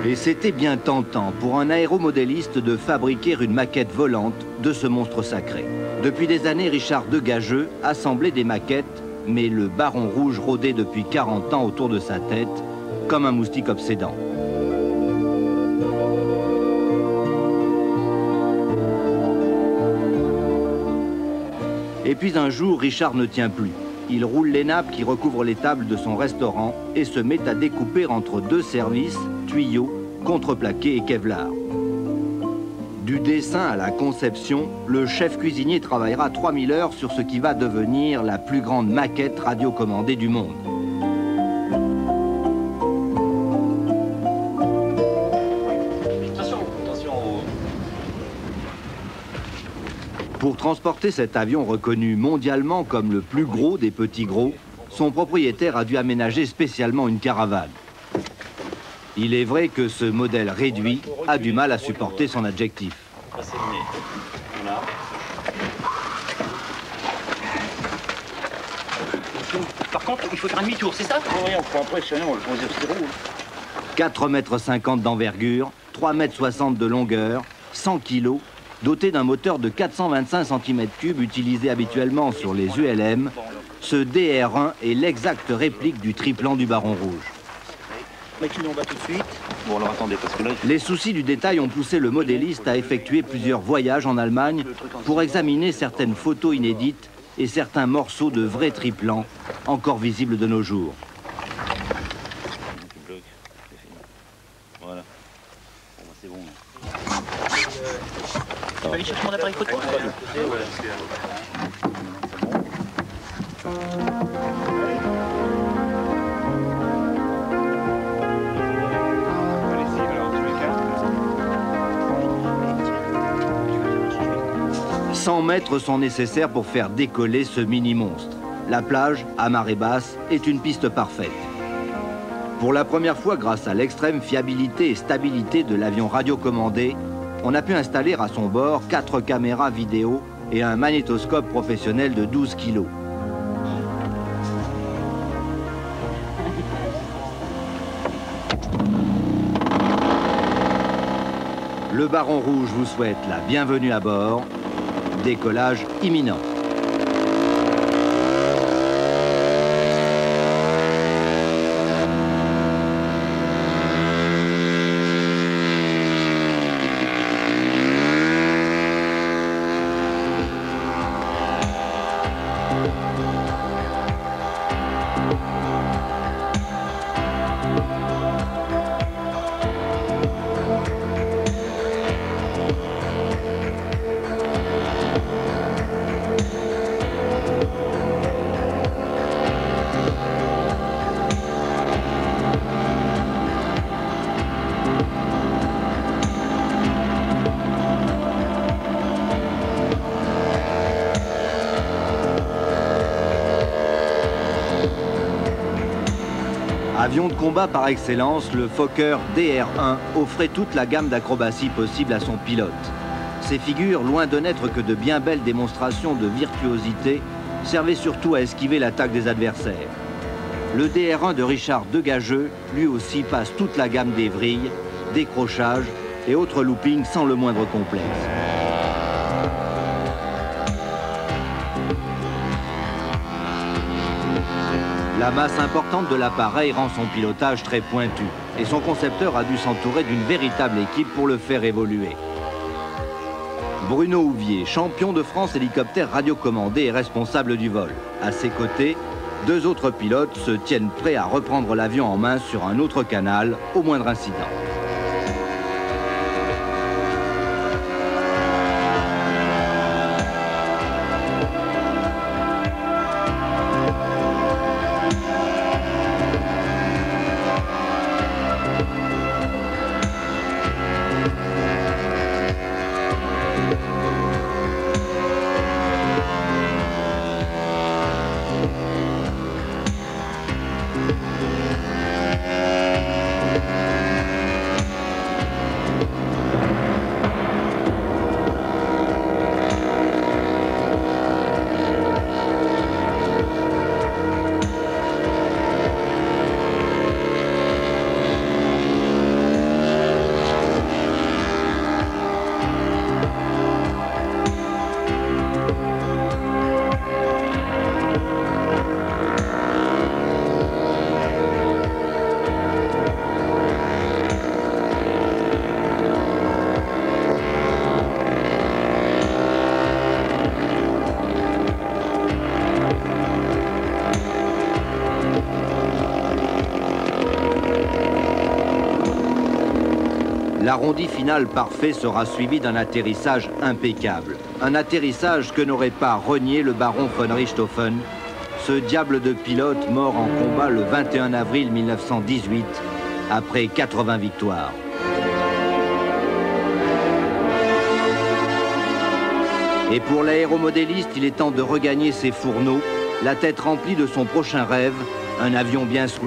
Et c'était bien tentant pour un aéromodéliste de fabriquer une maquette volante de ce monstre sacré. Depuis des années, Richard Degageux assemblait des maquettes, mais le Baron Rouge rôdait depuis 40 ans autour de sa tête, comme un moustique obsédant. Et puis un jour, Richard ne tient plus. Il roule les nappes qui recouvrent les tables de son restaurant et se met à découper entre deux services, tuyaux, contreplaqué et kevlar. Du dessin à la conception, le chef cuisinier travaillera 3000 heures sur ce qui va devenir la plus grande maquette radiocommandée du monde. Pour transporter cet avion reconnu mondialement comme le plus gros des petits gros, son propriétaire a dû aménager spécialement une caravane. Il est vrai que ce modèle réduit a du mal à supporter son adjectif. Par contre, il faut faire un demi-tour, c'est ça? Oui, on prend après, sinon on le pose au styro. 4,50 m d'envergure, 3,60 m de longueur, 100 kg, doté d'un moteur de 425 cm3 utilisé habituellement sur les ULM, ce DR1 est l'exacte réplique du triplan du Baron Rouge. On va tout de suite. Bon, alors attendez, parce que là... Les soucis du détail ont poussé le modéliste à effectuer plusieurs voyages en Allemagne pour examiner certaines photos inédites et certains morceaux de vrais triplans encore visibles de nos jours. Voilà. C'est bon. Tu vas aller chercher mon appareil photo? 100 mètres sont nécessaires pour faire décoller ce mini-monstre. La plage, à marée basse, est une piste parfaite. Pour la première fois, grâce à l'extrême fiabilité et stabilité de l'avion radiocommandé, on a pu installer à son bord 4 caméras vidéo et un magnétoscope professionnel de 12 kg. Le Baron Rouge vous souhaite la bienvenue à bord. Décollage imminent. Avion de combat par excellence, le Fokker DR1 offrait toute la gamme d'acrobatie possible à son pilote. Ces figures, loin de n'être que de bien belles démonstrations de virtuosité, servaient surtout à esquiver l'attaque des adversaires. Le DR1 de Richard Degageux, lui aussi, passe toute la gamme des vrilles, décrochages et autres loopings sans le moindre complexe. La masse importante de l'appareil rend son pilotage très pointu et son concepteur a dû s'entourer d'une véritable équipe pour le faire évoluer. Bruno Ouvier, champion de France hélicoptère radiocommandé et responsable du vol. À ses côtés, 2 autres pilotes se tiennent prêts à reprendre l'avion en main sur un autre canal au moindre incident. L'arrondi final parfait sera suivi d'un atterrissage impeccable. Un atterrissage que n'aurait pas renié le baron von Richthofen, ce diable de pilote mort en combat le 21 avril 1918, après 80 victoires. Et pour l'aéromodéliste, il est temps de regagner ses fourneaux, la tête remplie de son prochain rêve, un avion bien soudé.